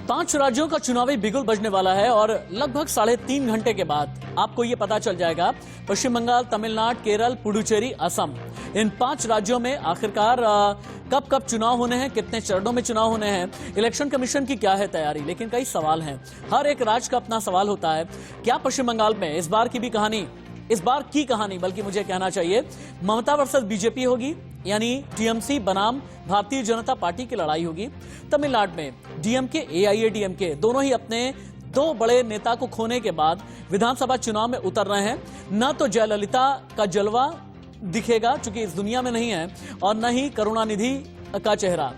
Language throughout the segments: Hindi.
5 राज्यों का चुनावी बिगुल बजने वाला है और लगभग 3.5 घंटे के बाद आपको यह पता चल जाएगा पश्चिम बंगाल, तमिलनाडु, केरल, पुडुचेरी, असम, इन 5 राज्यों में आखिरकार कब कब चुनाव होने हैं, कितने चरणों में चुनाव होने हैं, इलेक्शन कमीशन की क्या है तैयारी। लेकिन कई सवाल हैं, हर एक राज्य का अपना सवाल होता है। क्या पश्चिम बंगाल में इस बार की कहानी बल्कि मुझे कहना चाहिए ममता वर्सेस बीजेपी होगी, यानी टीएमसी बनाम भारतीय जनता पार्टी की लड़ाई होगी। तमिलनाडु में डीएमके, एआईएडीएमके दोनों ही अपने 2 बड़े नेता को खोने के बाद विधानसभा चुनाव में उतर रहे हैं। न तो जयललिता का जलवा दिखेगा चूंकि इस दुनिया में नहीं है, और न ही करुणानिधि का चेहरा।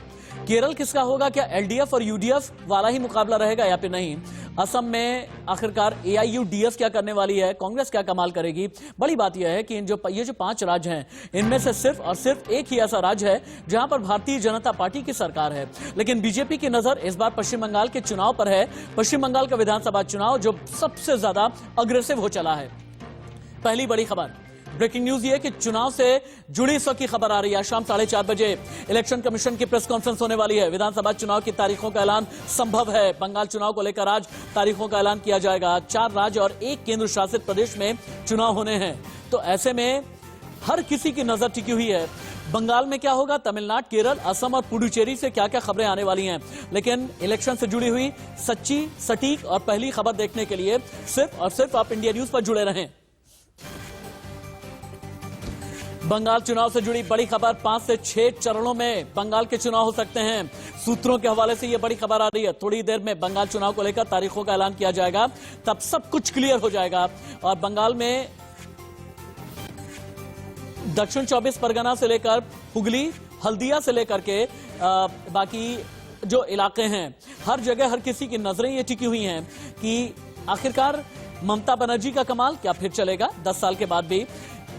केरल किसका होगा, क्या एलडीएफ और यूडीएफ वाला ही मुकाबला रहेगा या फिर नहीं। असम में आखिरकार एआईयूडीएफ क्या करने वाली है, कांग्रेस क्या कमाल करेगी। बड़ी बात यह है कि ये जो 5 राज्य हैं, इनमें से सिर्फ और सिर्फ एक ही ऐसा राज्य है जहां पर भारतीय जनता पार्टी की सरकार है। लेकिन बीजेपी की नजर इस बार पश्चिम बंगाल के चुनाव पर है। पश्चिम बंगाल का विधानसभा चुनाव जो सबसे ज्यादा अग्रेसिव हो चला है। पहली बड़ी खबर, ब्रेकिंग न्यूज ये कि चुनाव से जुड़ी इस वक्त की खबर आ रही है। शाम 4:30 बजे इलेक्शन कमीशन की प्रेस कॉन्फ्रेंस होने वाली है। विधानसभा चुनाव की तारीखों का ऐलान संभव है। बंगाल चुनाव को लेकर आज तारीखों का ऐलान किया जाएगा। 4 राज्य और 1 केंद्र शासित प्रदेश में चुनाव होने हैं। तो ऐसे में हर किसी की नजर टिकी हुई है बंगाल में क्या होगा, तमिलनाडु, केरल, असम और पुडुचेरी से क्या क्या खबरें आने वाली हैं। लेकिन इलेक्शन से जुड़ी हुई सच्ची, सटीक और पहली खबर देखने के लिए सिर्फ और सिर्फ आप इंडिया न्यूज पर जुड़े रहें। बंगाल चुनाव से जुड़ी बड़ी खबर, 5 से 6 चरणों में बंगाल के चुनाव हो सकते हैं। सूत्रों के हवाले से यह बड़ी खबर आ रही है। थोड़ी देर में बंगाल चुनाव को लेकर तारीखों का ऐलान किया जाएगा, तब सब कुछ क्लियर हो जाएगा। और बंगाल में दक्षिण 24 परगना से लेकर हुगली, हल्दिया से लेकर के बाकी जो इलाके हैं, हर जगह हर किसी की नजरें ये टिकी हुई हैं कि आखिरकार ममता बनर्जी का कमाल क्या फिर चलेगा 10 साल के बाद भी।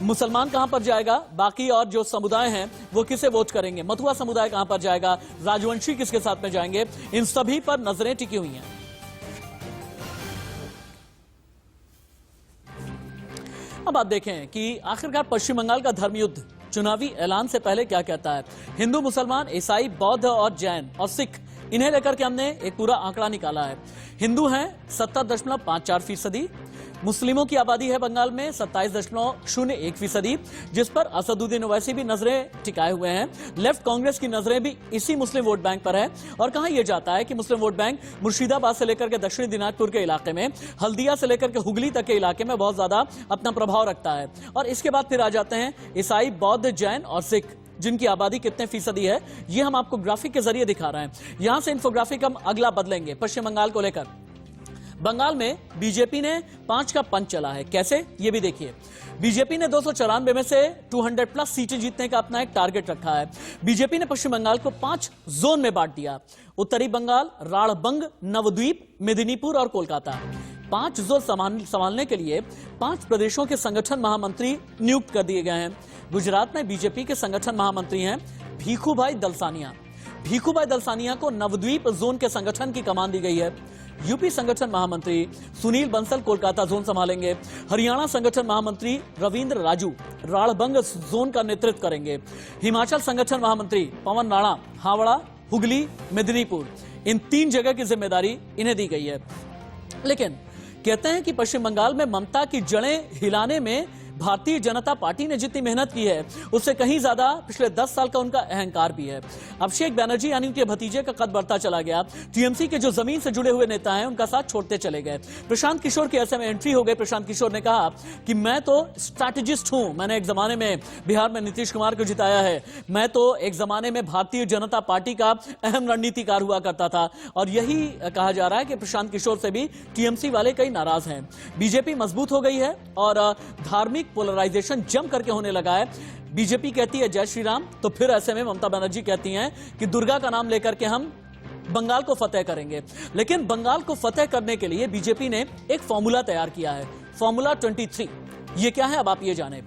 मुसलमान कहां पर जाएगा, बाकी और जो समुदाय हैं वो किसे वोट करेंगे, मथुआ समुदाय कहां पर जाएगा, राजवंशी किसके साथ में जाएंगे, इन सभी पर नजरें टिकी हुई हैं। अब आप देखें कि आखिरकार पश्चिम बंगाल का धर्मयुद्ध चुनावी ऐलान से पहले क्या कहता है। हिंदू, मुसलमान, ईसाई, बौद्ध और जैन और सिख, इन्हें लेकर के हमने एक पूरा आंकड़ा निकाला है। हिंदू हैं 70.54%, मुस्लिमों की आबादी है बंगाल में 27.01%, जिस पर असदुद्दीन ओवैसी भी नजरें टिकाए हुए हैं। लेफ्ट कांग्रेस की नजरें भी इसी मुस्लिम वोट बैंक पर है। और कहा यह जाता है कि मुस्लिम वोट बैंक मुर्शिदाबाद से लेकर के दक्षिणी दिनाजपुर के इलाके में, हल्दिया से लेकर के हुगली तक के इलाके में बहुत ज्यादा अपना प्रभाव रखता है। और इसके बाद फिर आ जाते हैं ईसाई, बौद्ध, जैन और सिख, जिनकी आबादी कितने फीसदी है ये हम आपको ग्राफिक के जरिए दिखा रहे हैं। यहां से इंफोग्राफिक हम अगला बदलेंगे पश्चिम बंगाल को लेकर। बंगाल में बीजेपी ने 5 का पंच चला है। कैसे, ये भी देखिए। बीजेपी ने 294 में से 200+ सीटें जीतने का अपना एक टारगेट रखा है। बीजेपी ने पश्चिम बंगाल को 5 जोन में बांट दिया। उत्तरी बंगाल, राढ़बंग, नवद्वीप, मेदिनीपुर और कोलकाता। 5 जोन संभालने के लिए 5 प्रदेशों के संगठन महामंत्री नियुक्त कर दिए गए हैं। गुजरात में बीजेपी के संगठन महामंत्री हैं भीखूभाई दलसानिया। भीखूभाई दलसानिया को नवद्वीप जोन के संगठन की कमान दी गई है। यूपी संगठन महामंत्री सुनील बंसल कोलकाता जोन संभालेंगे। हरियाणा संगठन महामंत्री रविंद्र राजू राढ़बंग जोन का नेतृत्व करेंगे। हिमाचल संगठन महामंत्री पवन राणा हावड़ा, हुगली, मेदिनीपुर, इन 3 जगह की जिम्मेदारी इन्हें दी गई है। लेकिन कहते हैं कि पश्चिम बंगाल में ममता की जड़ें हिलाने में भारतीय जनता पार्टी ने जितनी मेहनत की है उससे कहीं ज्यादा पिछले 10 साल का उनका अहंकार भी है। अभिषेक बैनर्जी यानी उनके भतीजे का कद बढ़ता चला गया। टीएमसी के जो जमीन से जुड़े हुए नेता हैं उनका साथ छोड़ते चले गए। प्रशांत किशोर के ऐसे में एंट्री हो गई। प्रशांत किशोर ने कहा कि मैं तो स्ट्रैटेजिस्ट हूं, मैंने एक जमाने में बिहार में नीतीश कुमार को जिताया है, मैं तो एक जमाने में भारतीय जनता पार्टी का अहम रणनीतिकार हुआ करता था। और यही कहा जा रहा है कि प्रशांत किशोर से भी टीएमसी वाले कई नाराज हैं। बीजेपी मजबूत हो गई है और धार्मिक पोलराइजेशन जम करके होने लगा है। बीजेपी कहती है जय श्री राम, तो फिर ऐसे में ममता बनर्जी कहती हैं कि दुर्गा का नाम लेकर के हम बंगाल को फतेह करेंगे। लेकिन बंगाल को फतेह करने के लिए बीजेपी ने एक फॉर्मूला तैयार किया है, फॉर्मूला 23। ये क्या है अब आप ये जाने।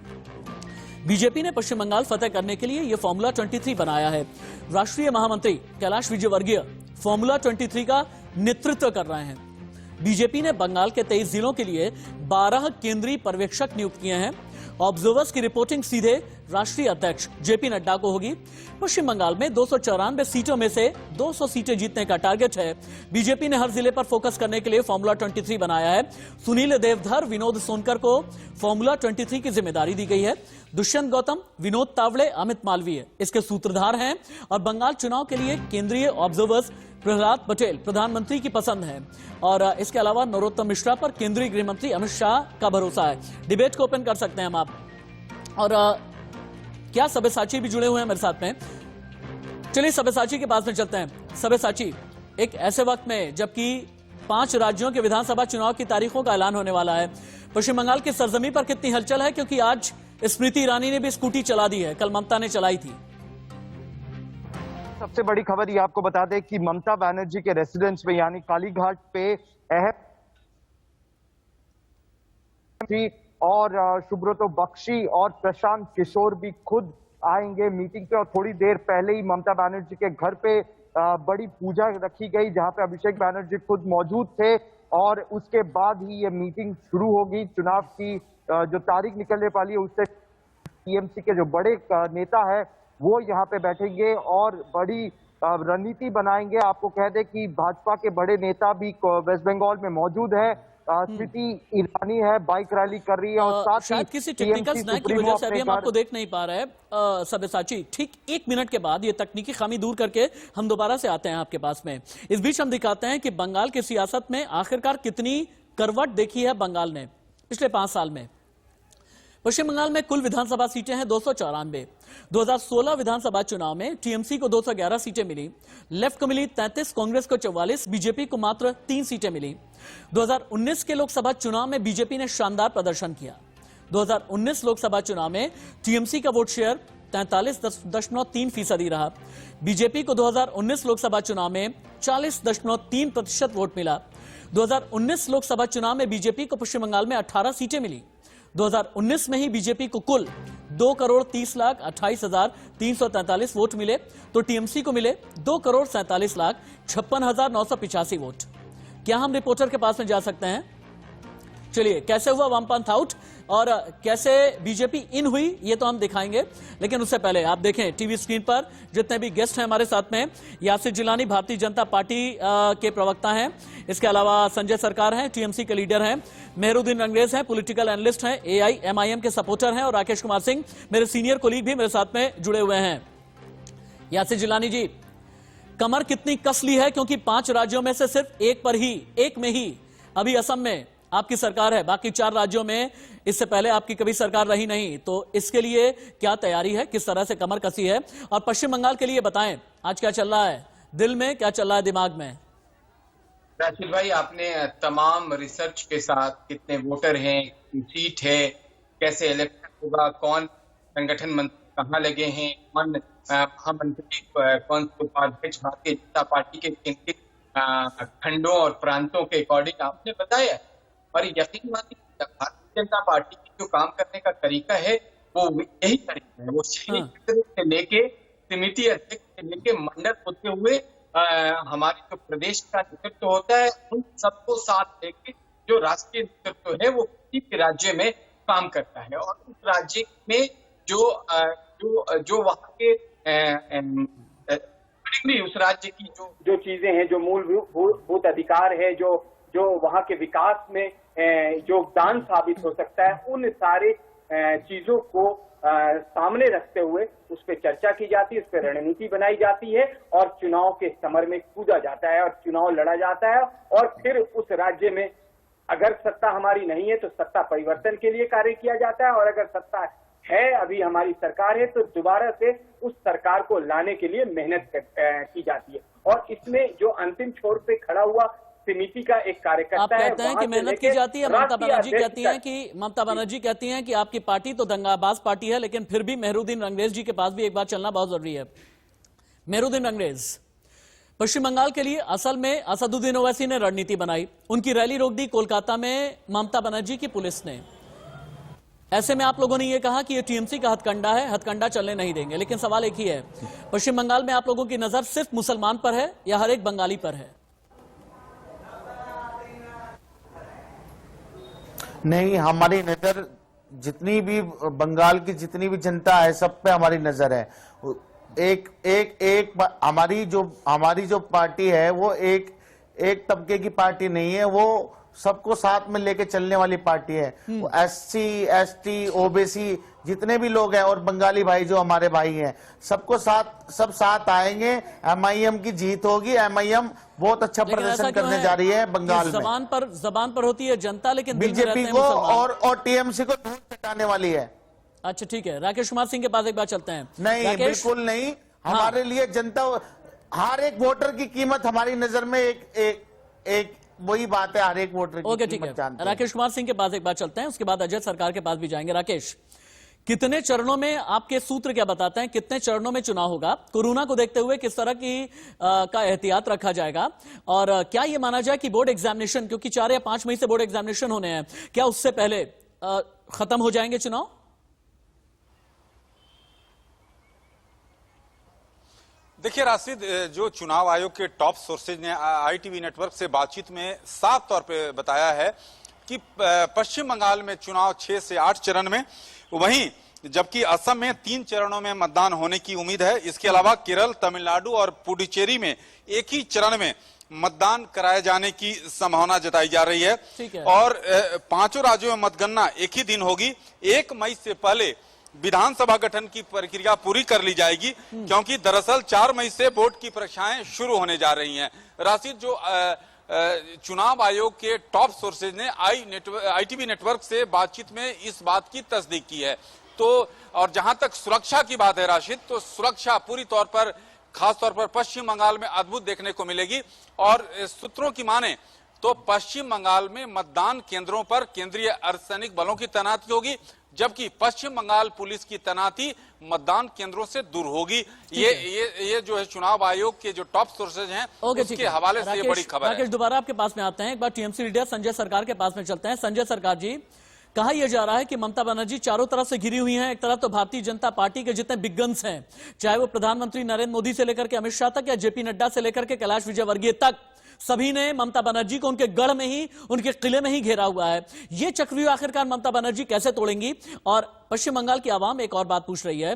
बीजेपी ने पश्चिम बंगाल फतेह करने के लिए यह फॉर्मूला 23 बनाया है। राष्ट्रीय महामंत्री कैलाश विजयवर्गीय फॉर्मूला 23 का नेतृत्व कर रहे हैं। बीजेपी ने बंगाल के 23 जिलों के लिए 12 केंद्रीय पर्यवेक्षक नियुक्त किए हैं। ऑब्जर्वर्स की रिपोर्टिंग सीधे राष्ट्रीय अध्यक्ष जेपी नड्डा को होगी। पश्चिम बंगाल में 294 सीटों में से 200 सीटें जीतने का टारगेट है। बीजेपी ने हर जिले पर फोकस करने के लिए फॉर्मूला 23 बनाया है। सुनील देवधर, विनोद सोनकर को फॉर्मूला 23 की जिम्मेदारी दी गई है। दुष्यंत गौतम, विनोद तावड़े, अमित मालवीय इसके सूत्रधार हैं और बंगाल चुनाव के लिए केंद्रीय ऑब्जर्वर्स प्रहलाद पटेल प्रधानमंत्री की पसंद है। और इसके अलावा नरोत्तम मिश्रा पर केंद्रीय गृह मंत्री अमित शाह का भरोसा है। डिबेट को ओपन कर सकते हैं हम आप। और क्या सब्यसाची भी जुड़े हुए हैं मेरे साथ में। चलिए सब्यसाची के पास में चलते हैं। सब्यसाची, एक ऐसे वक्त में जबकि 5 राज्यों के विधानसभा चुनाव की तारीखों का ऐलान होने वाला है, पश्चिम बंगाल की सरजमी पर कितनी हलचल है? क्योंकि आज स्मृति ईरानी ने भी स्कूटी चला दी है, कल ममता ने चलाई थी। सबसे बड़ी खबर ये आपको बता दें कि ममता बनर्जी के रेसिडेंस में यानी कालीघाट पे और सुब्रतो बख्शी और प्रशांत किशोर भी खुद आएंगे मीटिंग पे। और थोड़ी देर पहले ही ममता बनर्जी के घर पे बड़ी पूजा रखी गई जहां पे अभिषेक बनर्जी खुद मौजूद थे। और उसके बाद ही ये मीटिंग शुरू होगी। चुनाव की जो तारीख निकलने वाली है उससे टीएमसी के जो बड़े नेता है वो यहाँ पे बैठेंगे और बड़ी रणनीति बनाएंगे। आपको कह दें कि भाजपा के बड़े नेता भी वेस्ट बंगाल में मौजूद है। स्मृति ईरानी है, बाइक रैली कर रही है और साथ शायद किसी टेक्निकल स्नैक की वजह से अभी हम आपको देख नहीं पा रहे हैं सब्यसाची। ठीक 1 मिनट के बाद ये तकनीकी खामी दूर करके हम दोबारा से आते हैं आपके पास में। इस बीच हम दिखाते हैं कि बंगाल की सियासत में आखिरकार कितनी करवट देखी है बंगाल ने पिछले 5 साल में। पश्चिम बंगाल में कुल विधानसभा सीटें हैं 294। 2016 विधानसभा चुनाव में टीएमसी को 211 सीटें मिली, लेफ्ट को मिली 33, कांग्रेस को 44, बीजेपी को मात्र 3 सीटें मिली। 2019 के लोकसभा चुनाव में बीजेपी ने शानदार प्रदर्शन किया। 2019 लोकसभा चुनाव में टीएमसी का वोट शेयर 43.3% रहा। बीजेपी को 2019 लोकसभा चुनाव में 40.3% वोट मिला। 2019 लोकसभा चुनाव में बीजेपी को पश्चिम बंगाल में 18 सीटें मिली। 2019 में ही बीजेपी को कुल 2,30,28,343 वोट मिले तो टीएमसी को मिले 2,47,56,985 वोट। क्या हम रिपोर्टर के पास में जा सकते हैं? चलिए, कैसे हुआ वामपंथ आउट और कैसे बीजेपी इन हुई ये तो हम दिखाएंगे, लेकिन उससे पहले आप देखें टीवी स्क्रीन पर जितने भी गेस्ट हैं हमारे साथ में। यासिर जिलानी भारतीय जनता पार्टी के प्रवक्ता हैं, इसके अलावा संजय सरकार हैं, टीएमसी के लीडर हैं, मेहरुद्दीन अंग्रेज हैं, पॉलिटिकल एनालिस्ट हैं, एआईएमआईएम के सपोर्टर हैं, और राकेश कुमार सिंह मेरे सीनियर कोलीग भी मेरे साथ में जुड़े हुए हैं। यासिर जिलानी जी, कमर कितनी कस ली है? क्योंकि 5 राज्यों में से सिर्फ एक में ही अभी असम में आपकी सरकार है, बाकी 4 राज्यों में इससे पहले आपकी कभी सरकार रही नहीं। तो इसके लिए क्या तैयारी है, किस तरह से कमर कसी है? और पश्चिम बंगाल के लिए बताएं, आज क्या चल रहा है दिल में, क्या चल रहा है दिमाग में? राशिद भाई, आपने तमाम रिसर्च के साथ कितने वोटर हैं, सीट है, कैसे इलेक्शन होगा, कौन संगठन मंत्री कहाँ लगे हैं, कौन महामंत्री, कौन उपाध्यक्ष भारतीय जनता पार्टी के केंद्रीय खंडों और प्रांतों के अकॉर्डिंग आपने बताया। और यकीन मानिए भारतीय जनता पार्टी की जो काम करने का तरीका है वो यही तरीका है। वो से लेके समिति अध्यक्ष से लेके मंडल होते हुए हमारे जो प्रदेश का नेतृत्व होता है उन सबको साथ लेके जो राष्ट्रीय नेतृत्व है वो किसी भी राज्य में काम करता है। और उस राज्य में जो वहाँ के उस राज्य की जो चीजें हैं, जो मूलभूत अधिकार है, जो वहाँ के विकास में योगदान साबित हो सकता है, उन सारे चीजों को सामने रखते हुए उस पर चर्चा की जाती है, उस पर रणनीति बनाई जाती है और चुनाव के समर में कूदा जाता है और चुनाव लड़ा जाता है। और फिर उस राज्य में अगर सत्ता हमारी नहीं है तो सत्ता परिवर्तन के लिए कार्य किया जाता है, और अगर सत्ता है, अभी हमारी सरकार है, तो दोबारा से उस सरकार को लाने के लिए मेहनत की जाती है। और इसमें जो अंतिम छोर पे खड़ा हुआ समिति का एक कार्यकर्ता आप कहते हैं कि मेहनत की जाती है। ममता बनर्जी कहती हैं कि आपकी पार्टी तो दंगाबाज पार्टी है, लेकिन फिर भी मेहरुद्दीन अंग्रेज जी के पास भी एक बार चलना बहुत जरूरी है। मेहरुद्दीन अंग्रेज, पश्चिम बंगाल के लिए असल में असदुद्दीन ओवैसी ने रणनीति बनाई, उनकी रैली रोक दी कोलकाता में ममता बनर्जी की पुलिस ने। ऐसे में आप लोगों ने यह कहा कि ये टीएमसी का हथकंडा है, हथकंडा चलने नहीं देंगे। लेकिन सवाल एक ही है, पश्चिम बंगाल में आप लोगों की नजर सिर्फ मुसलमान पर है या हर एक बंगाली पर है? नहीं, हमारी नजर जितनी भी बंगाल की जितनी भी जनता है, सब पे हमारी नजर है। हमारी जो पार्टी है वो एक तबके की पार्टी नहीं है, वो सबको साथ में लेके चलने वाली पार्टी है। SC ST OBC जितने भी लोग हैं और बंगाली भाई जो हमारे भाई हैं, सब साथ आएंगे। MIM की जीत होगी। MIM बहुत अच्छा प्रदर्शन करने जा रही है बंगाल में। जबान पर होती है जनता, लेकिन बीजेपी को और TMC को धूल चटाने वाली है। अच्छा ठीक है, राकेश कुमार सिंह के पास एक बार चलते हैं। नहीं, बिल्कुल नहीं। हमारे लिए जनता, हर एक वोटर की कीमत हमारी नजर में एक वही बात है, हर एक वोटर की कीमत जानते हैं। राकेश कुमार सिंह के पास एक बार चलते हैं, उसके बाद अजय सरकार के पास भी जाएंगे। राकेश, कितने चरणों में, आपके सूत्र क्या बताते हैं, कितने चरणों में चुनाव होगा? कोरोना को देखते हुए किस तरह की का एहतियात रखा जाएगा? और क्या यह माना जाए कि बोर्ड एग्जामिनेशन, क्योंकि 4 या 5 मई से बोर्ड एग्जामिनेशन होने हैं, क्या उससे पहले खत्म हो जाएंगे चुनाव? देखिए राशिद, जो चुनाव आयोग के टॉप सोर्सेज ने ITV नेटवर्क से बातचीत में साफ तौर पे बताया है कि पश्चिम बंगाल में चुनाव 6 से 8 चरण में, वहीं जबकि असम में 3 चरणों में मतदान होने की उम्मीद है। इसके अलावा केरल, तमिलनाडु और पुडुचेरी में एक ही चरण में मतदान कराए जाने की संभावना जताई जा रही है। और 5 राज्यों में मतगणना एक ही दिन होगी। 1 मई से पहले विधानसभा गठन की प्रक्रिया पूरी कर ली जाएगी, क्योंकि दरअसल 4 मई से बोर्ड की परीक्षाएं शुरू होने जा रही हैं। राशिद, जो चुनाव आयोग के टॉप सोर्सेज ने ITV नेटवर्क से बातचीत में इस बात की तस्दीक की है। तो और जहां तक सुरक्षा की बात है राशिद, तो सुरक्षा पूरी तौर पर, खासतौर पर पश्चिम बंगाल में अद्भुत देखने को मिलेगी। और सूत्रों की माने तो पश्चिम बंगाल में मतदान केंद्रों पर केंद्रीय अर्धसैनिक बलों की तैनाती होगी, जबकि पश्चिम बंगाल पुलिस की तैनाती मतदान केंद्रों से दूर होगी। ये जो है चुनाव आयोग के जो टॉप सोर्सेज हैं, उसके हवाले से ये बड़ी खबर है। राकेश, दोबारा आपके पास में आते हैं। एक बार TMC लीडर संजय सरकार के पास में चलते हैं। संजय सरकार जी, कहा यह जा रहा है कि ममता बनर्जी चारों तरफ से घिरी हुई हैं। एक तरफ तो भारतीय जनता पार्टी के जितने बिग गन्स हैं, चाहे वो प्रधानमंत्री नरेंद्र मोदी से लेकर के अमित शाह तक, या JP नड्डा से लेकर के कैलाश विजयवर्गीय तक, सभी ने ममता बनर्जी को उनके गढ़ में ही, उनके किले में ही घेरा हुआ है। ये चक्रव्यूह आखिरकार ममता बनर्जी कैसे तोड़ेंगी? और पश्चिम बंगाल की आवाम एक और बात पूछ रही है,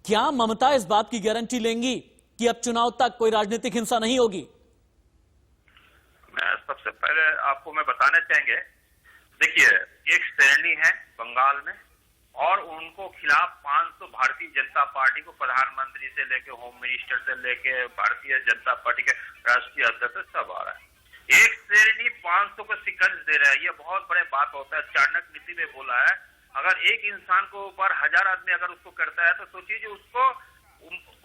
क्या ममता इस बात की गारंटी लेंगी कि अब चुनाव तक कोई राजनीतिक हिंसा नहीं होगी? मैं सबसे पहले आपको बताना चाहेंगे, देखिए एक श्रेणी है बंगाल में और उनको खिलाफ 500 भारतीय जनता पार्टी को, प्रधानमंत्री से लेके होम मिनिस्टर से लेके भारतीय जनता पार्टी के राष्ट्रीय अध्यक्ष सब आ रहा है। एक श्रेणी 500 को शिकंज दे रहा है। ये बहुत बड़े बात होता है। चाणक्य नीति में बोला है, अगर एक इंसान को ऊपर 1000 आदमी अगर उसको करता है, तो सोचिए जो उसको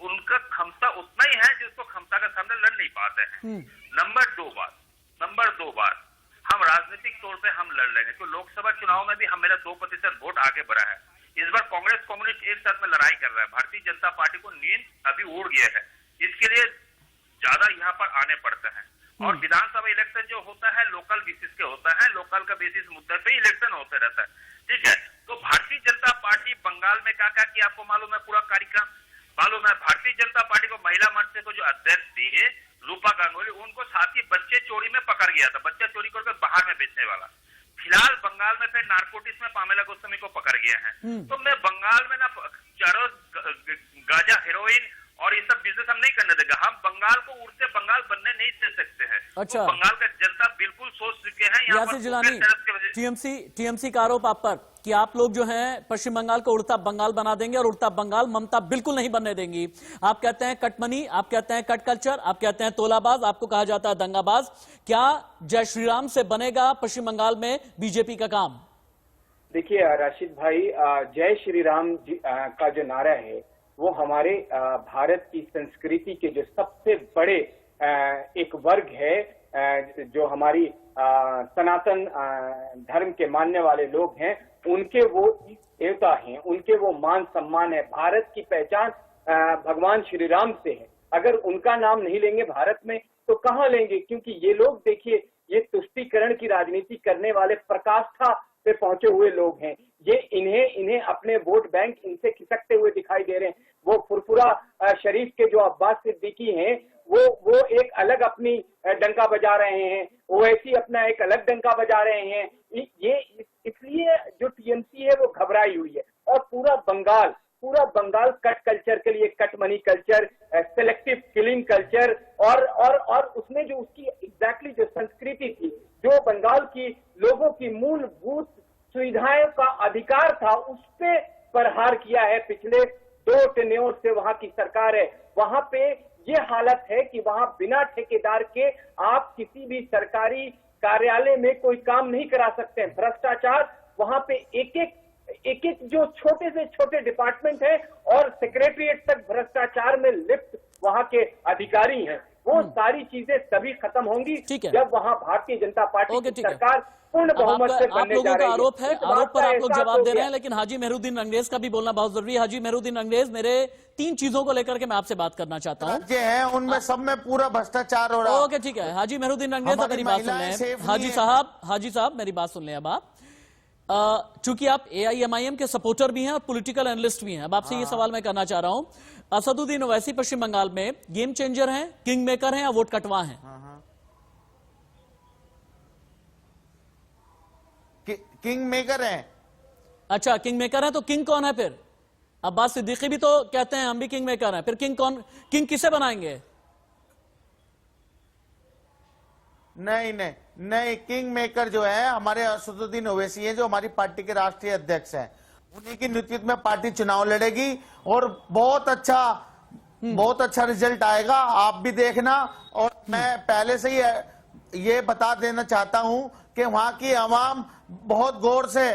उनका क्षमता उतना ही है जो उसको क्षमता का सामने लड़ नहीं पाते हैं। नंबर दो बात, हम राजनीतिक तौर पे हम लड़ लेंगे। तो लोकसभा चुनाव में भी हम मेरा 2% वोट आगे बढ़ा है। इस बार कांग्रेस कम्युनिस्ट एक साथ में लड़ाई कर रहा है। भारतीय जनता पार्टी को नींद अभी उड़ गया है, इसके लिए ज्यादा यहाँ पर आने पड़ते हैं। और विधानसभा इलेक्शन जो होता है लोकल बेसिस के होता है, लोकल का बेसिस मुद्दे पे इलेक्शन होते रहता है, ठीक है। तो भारतीय जनता पार्टी बंगाल में क्या क्या किया आपको मालूम है? पूरा कार्यक्रम मालूम है। भारतीय जनता पार्टी को महिला मोर्चे को जो अध्यक्ष थी रूपा गांगुली, उनको साथ ही बच्चे चोरी में पकड़ गया था, बच्चा चोरी करके बाहर में बेचने वाला। फिलहाल बंगाल में फिर नारकोटिक्स में पामेला गोस्वामी को पकड़ गया है। तो मैं बंगाल में ना चारों गांजा, हेरोइन और ये सब बिजनेस हम नहीं करने देंगे। हम बंगाल को उड़ते बंगाल बनने नहीं दे सकते हैं। अच्छा। तो बंगाल का जनता बिल्कुल सोच चुके हैं। यासिर जिलानी, TMC का आरोप आप पर कि आप लोग जो हैं पश्चिम बंगाल को उड़ता बंगाल बना देंगे, और उड़ता बंगाल ममता बिल्कुल नहीं बनने देंगी। आप कहते हैं कट मनी, आप कहते हैं कट कल्चर, आप कहते हैं तोलाबाज, आपको कहा जाता है दंगाबाज। क्या जय श्री राम से बनेगा पश्चिम बंगाल में बीजेपी का काम? देखिए राशिद भाई, जय श्री राम का जो नारा है वो हमारे भारत की संस्कृति के जो सबसे बड़े एक वर्ग है, जो हमारी सनातन धर्म के मानने वाले लोग हैं, उनके वो देवता हैं, उनके वो मान सम्मान है। भारत की पहचान भगवान श्री राम से है। अगर उनका नाम नहीं लेंगे भारत में तो कहाँ लेंगे? क्योंकि ये लोग देखिए, ये तुष्टीकरण की राजनीति करने वाले प्रकाष्ठा पे पहुंचे हुए लोग हैं। ये इन्हें अपने वोट बैंक इनसे खिसकते हुए दिखाई दे रहे हैं। वो फुरफुरा शरीफ के जो अब्बास सिद्दीकी हैं, वो एक अलग अपनी डंका बजा रहे हैं, ओवैसी अपना एक अलग डंका बजा रहे हैं। ये इसलिए जो टीएमसी है वो घबराई हुई है। और पूरा बंगाल कट कल्चर के लिए, cut money culture, selective killing culture और उसमें जो उसकी एग्जैक्टली जो संस्कृति थी, जो बंगाल की लोगों की मूलभूत सुविधाओं का अधिकार था, उस पे प्रहार किया है पिछले 2 टेन्योर से वहां की सरकार है। वहां पे ये हालत है कि वहां बिना ठेकेदार के आप किसी भी सरकारी कार्यालय में कोई काम नहीं करा सकते हैं। भ्रष्टाचार वहां पे एक जो छोटे से छोटे डिपार्टमेंट है और सेक्रेटरीट तक भ्रष्टाचार में लिप्त वहां के अधिकारी हैं। वो सारी चीजें तभी खत्म होंगी जब वहां भारतीय जनता पार्टी की सरकार पूर्ण बहुमत से बनने जा रही है। आरोप है, आरोप पर आप लोग जवाब दे रहे हैं, लेकिन हाजी मेहरुद्दीन अंग्रेज का भी बोलना बहुत जरूरी है। हाजी मेहरुद्दीन अंग्रेज, मेरे 3 चीजों को लेकर के मैं आपसे बात करना चाहता हूँ। राज्य है उनमें सब में पूरा भ्रष्टाचार हो रहा है। ओके, ठीक है। हाजी मेहरुद्दीन अंग्रेज, मेरी बात सुन लें। हाजी साहब मेरी बात सुन लें। अब आप चूंकि आप AIMIM के सपोर्टर भी हैं और पॉलिटिकल एनालिस्ट भी हैं, अब आपसे ये सवाल मैं करना चाह रहा हूं, असदुद्दीन ओवैसी पश्चिम बंगाल में गेम चेंजर हैं, किंग मेकर हैं या वोट कटवा हैं? किंग मेकर हैं। अच्छा, किंग मेकर हैं, तो किंग कौन है फिर? अब्बास सिद्दीकी भी तो कहते हैं हम भी किंग मेकर हैं, फिर किंग कौन? किंग किसे बनाएंगे? नहीं, किंग मेकर जो है हमारे असदुद्दीन ओवैसी है, जो हमारी पार्टी के राष्ट्रीय अध्यक्ष हैं। उन्हीं के नेतृत्व में पार्टी चुनाव लड़ेगी और बहुत अच्छा रिजल्ट आएगा, आप भी देखना। और मैं पहले से ही ये बता देना चाहता हूं कि वहां की आवाम बहुत गौर से,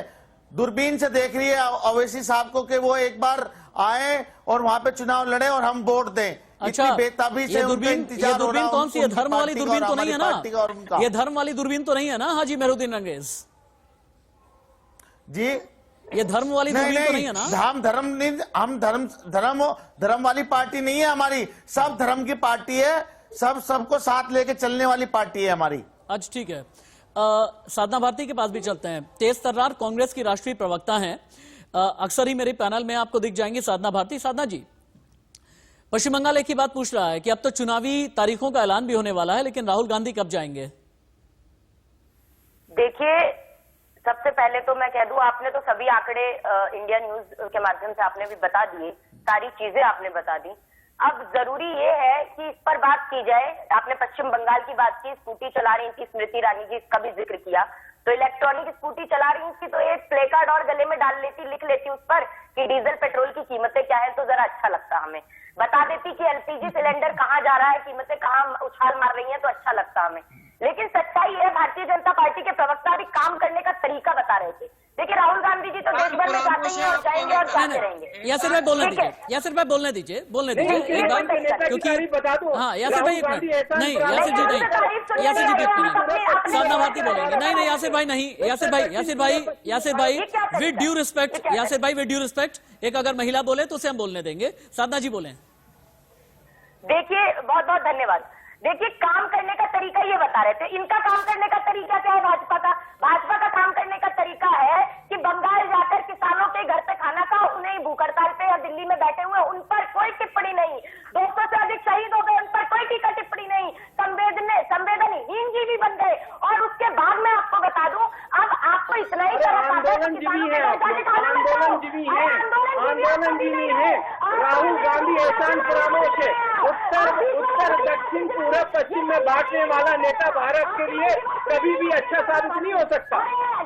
दूरबीन से देख रही है ओवैसी साहब को, कि वो एक बार आए और वहां पे चुनाव लड़े और हम वोट दें। अच्छा, बेताबी से ये दूरबीन कौन सी है? धर्म वाली दूरबीन तो नहीं है ना? ये धर्म वाली दूरबीन तो नहीं है ना हाजी मेहरुद्दीन अंग्रेज जी? ये धर्म वाली दूरबीन तो नहीं है ना? हम धर्म वाली पार्टी नहीं है हमारी, सब धर्म की पार्टी है, सबको साथ लेके चलने वाली पार्टी है हमारी। अच्छा, ठीक है। साधना भारती के पास भी चलते हैं। तेज तर्रार कांग्रेस की राष्ट्रीय प्रवक्ता हैं, अक्सर ही मेरे पैनल में आपको दिख जाएंगी साधना भारती। साधना जी, पश्चिम बंगाल एक ही बात पूछ रहा है कि अब तो चुनावी तारीखों का ऐलान भी होने वाला है, लेकिन राहुल गांधी कब जाएंगे? देखिए, सबसे पहले तो मैं कह दूं, आपने तो सभी आंकड़े इंडिया न्यूज के माध्यम से आपने भी बता दिए, सारी चीजें आपने बता दी। अब जरूरी ये है कि इस पर बात की जाए। आपने पश्चिम बंगाल की बात की, स्कूटी चला रही थी स्मृति ईरानी जी, इसका भी जिक्र किया। तो इलेक्ट्रॉनिक स्कूटी चला रही थी तो एक प्ले कार्ड और गले में डाल लेती, लिख लेती उस पर कि डीजल पेट्रोल की कीमतें क्या है, तो जरा अच्छा लगता हमें। बता देती कि LPG सिलेंडर कहाँ जा रहा है, कीमतें कहाँ उछाल मार रही हैं, तो अच्छा लगता हमें। लेकिन सच्चाई है, भारतीय जनता पार्टी के प्रवक्ता भी काम करने का तरीका बता रहे थे। देखिए, राहुल गांधी जी तो देश भर में जाते हैं और जाएंगे और जाते रहेंगे। यासिर भाई बोलने दीजिए, यासिर भाई बोलने दीजिए एक बार, क्योंकि बता दूं, हाँ यासिर भाई एक मिनट, नहीं यासिर जी नहीं, यासिर जी एक मिनट, साधना भारती बोलेंगे। नहीं यासिर भाई नहीं, यासिर भाई विद ड्यू रिस्पेक्ट, यासिर भाई विद ड्यू रिस्पेक्ट, एक अगर महिला बोले तो उसे हम बोलने देंगे। साधना जी बोले। देखिए, बहुत बहुत धन्यवाद। देखिए, काम करने का तरीका ये बता रहे थे। इनका काम करने का तरीका क्या है? भाजपा का काम करने का तरीका है कि बंगाल जाकर किसानों के घर पे खाना खाओ, उन्हें भूख हड़ताल पे या दिल्ली में बैठे हुए उन पर कोई टिप्पणी नहीं। 200 से अधिक शहीद हो गए, उन पर कोई टीका टिप्पणी नहीं। संवेदनहीन जीवी बन गए। और उसके बाद मैं आपको बता दूं, अब आपको इतना ही आंदोलनजीवी है, आंदोलनजीवी है। राहुल गांधी एहसान फरामोश है। उत्तर दक्षिण पूरब पश्चिम में बांटने वाला नेता भारत के लिए कभी भी अच्छा साबित नहीं हो सकता,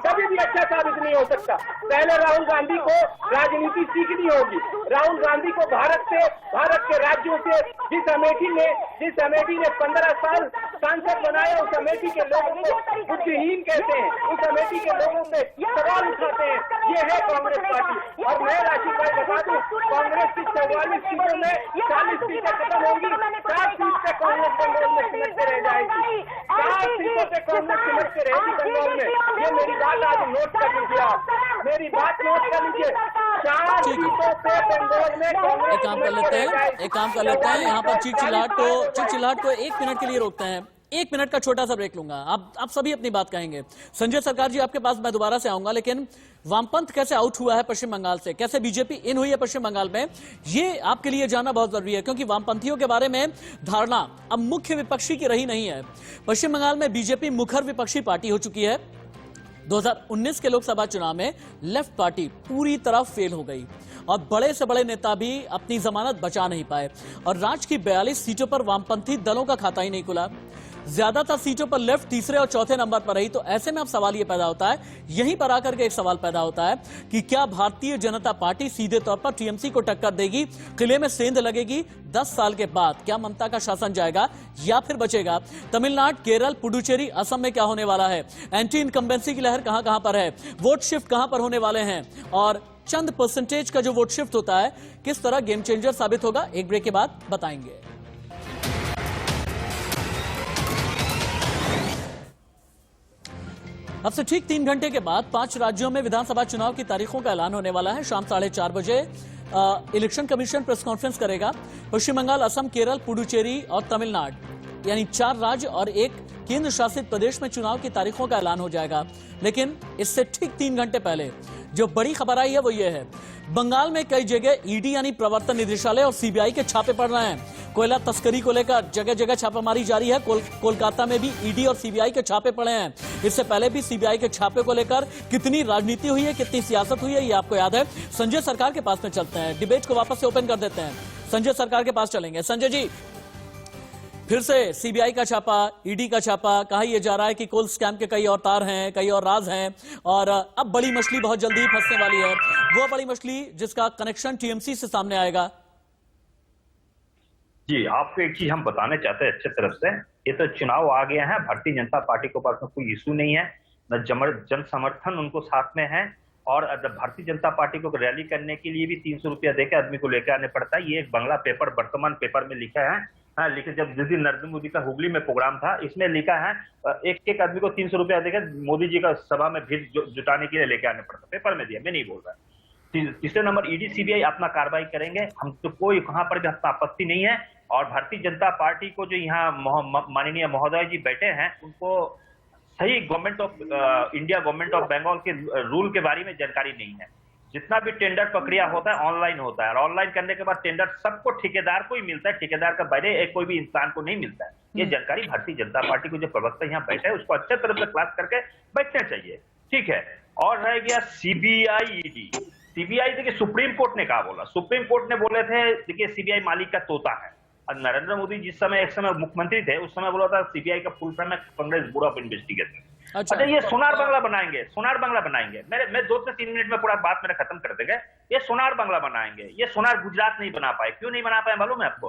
कभी भी अच्छा साबित नहीं हो सकता। पहले राहुल गांधी को राजनीति सीखनी होगी। राहुल गांधी को भारत के राज्यों से जिस अमेठी ने 15 साल सांसद बनाया, उस अमेठी के लोगों को बुद्धिहीन कहते हैं, उस अमेठी के लोगों से सवाल उठाते हैं। ये है कांग्रेस पार्टी। और मैं राशिद भाई बता दूं, कांग्रेस की 44 सीटों में 40 सीटें खत्म होंगी, 4 सीट से कांग्रेस बंगाल में सिमटते रह जाएगी, 4 सीटों से कांग्रेस सिमटते रहेगी बंगाल में। ये मेरी बात आज नोट कर लीजिए, आप मेरी बात नोट कर लीजिए। 4 सीटों पे बंगाल में कांग्रेस। एक काम कर लेते हैं, यहाँ पर चीख चिल्लाहट को 1 मिनट के लिए रोकते हैं। 1 मिनट का छोटा सा ब्रेक लूंगा, आप सभी अपनी बात कहेंगे। संजय सरकार जी, आपके पास मैं दोबारा से आऊंगा, लेकिन वामपंथ कैसे आउट हुआ है पश्चिम बंगाल से, कैसे बीजेपी इन हुई है पश्चिम बंगाल में, ये आपके लिए जानना बहुत जरूरी है, क्योंकि वामपंथियों के बारे में धारणा अब मुख्य विपक्षी की रही नहीं है। पश्चिम बंगाल में बीजेपी मुखर विपक्षी पार्टी हो चुकी है। 2019 के लोकसभा चुनाव में लेफ्ट पार्टी पूरी तरह फेल हो गई और बड़े से बड़े नेता भी अपनी जमानत बचा नहीं पाए और राज्य की 42 सीटों पर वामपंथी दलों का खाता ही नहीं खुला। ज्यादातर सीटों पर लेफ्ट तीसरे और चौथे नंबर पर रही। तो ऐसे में अब सवाल यह पैदा होता है, यहीं पर आकर के एक सवाल पैदा होता है कि क्या भारतीय जनता पार्टी सीधे तौर पर टीएमसी को टक्कर देगी, किले में सेंध लगेगी? 10 साल के बाद क्या ममता का शासन जाएगा या फिर बचेगा? तमिलनाडु, केरल, पुडुचेरी, असम में क्या होने वाला है? एंटी इनकम्बेंसी की लहर कहां कहां पर है? वोट शिफ्ट कहां पर होने वाले हैं? और चंद परसेंटेज का जो वोट शिफ्ट होता है किस तरह गेम चेंजर साबित होगा, एक ब्रेक के बाद बताएंगे। अब से ठीक 3 घंटे के बाद 5 राज्यों में विधानसभा चुनाव की तारीखों का ऐलान होने वाला है। शाम 4:30 बजे इलेक्शन कमीशन प्रेस कॉन्फ्रेंस करेगा। पश्चिम बंगाल, असम, केरल, पुडुचेरी और तमिलनाडु यानी 4 राज्य और 1 केंद्र शासित प्रदेश में चुनाव की तारीखों का ऐलान हो जाएगा। लेकिन इससे ठीक 3 घंटे पहले जो बड़ी खबर आई है वो ये है, बंगाल में कई जगह ईडी यानी प्रवर्तन निदेशालय और सीबीआई के छापे पड़ रहे हैं। कोयला तस्करी को लेकर जगह जगह छापेमारी जारी है। कोलकाता में भी ईडी और सीबीआई के छापे पड़े हैं। इससे पहले भी सीबीआई के छापे को लेकर कितनी राजनीति हुई है, कितनी सियासत हुई है, ये आपको याद है। संजय सरकार के पास में चलते हैं, डिबेट को वापस से ओपन कर देते हैं। संजय सरकार के पास चलेंगे। संजय जी, फिर से सीबीआई का छापा, ईडी का छापा, कहा यह जा रहा है कि कोल स्कैम के कई और तार हैं, कई और राज हैं और अब बड़ी मछली बहुत जल्दी ही फंसने वाली है। वो बड़ी मछली जिसका कनेक्शन टीएमसी से सामने आएगा। जी, आपको एक चीज हम बताना चाहते हैं अच्छे तरफ से, ये तो चुनाव आ गया है, भारतीय जनता पार्टी के पास में कोई इशू नहीं है, न जन समर्थन उनको साथ में है और भारतीय जनता पार्टी को रैली करने के लिए भी 300 रुपया देकर आदमी को लेकर आने पड़ता है। ये एक बंगला पेपर, वर्तमान पेपर में लिखा है। हाँ, लेकिन जब जिस दिन नरेंद्र मोदी का हुगली में प्रोग्राम था, इसमें लिखा है एक आदमी को 300 रुपया देकर मोदी जी का सभा में भीड़ जुटाने के लिए लेके आने पड़ता, पेपर में दिया, मैं नहीं बोल रहा। तीसरे नंबर, ईडी सीबीआई अपना कार्रवाई करेंगे, हम तो कोई कहां पर भी आपत्ति नहीं है। और भारतीय जनता पार्टी को जो यहाँ माननीय महोदय जी बैठे हैं, उनको सही government of India, government of Bengal के रूल के बारे में जानकारी नहीं है। जितना भी टेंडर प्रक्रिया होता है ऑनलाइन होता है और ऑनलाइन करने के बाद टेंडर सबको ठेकेदार को ही मिलता है, ठेकेदार का बाहर एक कोई भी इंसान को नहीं मिलता है। ये जानकारी भारतीय जनता पार्टी को जो प्रवक्ता यहाँ बैठे हैं उसको अच्छे तरह से क्लास करके बैठना चाहिए, ठीक है। और रह गया सीबीआई, ईडी। सीबीआई देखिए सुप्रीम कोर्ट ने कहा बोला, सुप्रीम कोर्ट ने बोले थे देखिए सीबीआई मालिक का तोता है। और नरेंद्र मोदी जिस समय एक समय मुख्यमंत्री थे उस समय बोला था सीबीआई का फुल फॉर्म है कांग्रेस ब्यूरो ऑफ इन्वेस्टिगेशन। अच्छा, ये सोनार बांग्ला बनाएंगे, सोनार बांग्ला बनाएंगे। मैं 2 से 3 मिनट में पूरा बात मेरा खत्म कर देंगे। ये सोनार बांग्ला बनाएंगे, ये सोनार गुजरात नहीं बना पाए। क्यों नहीं बना पाए मालूम है आपको?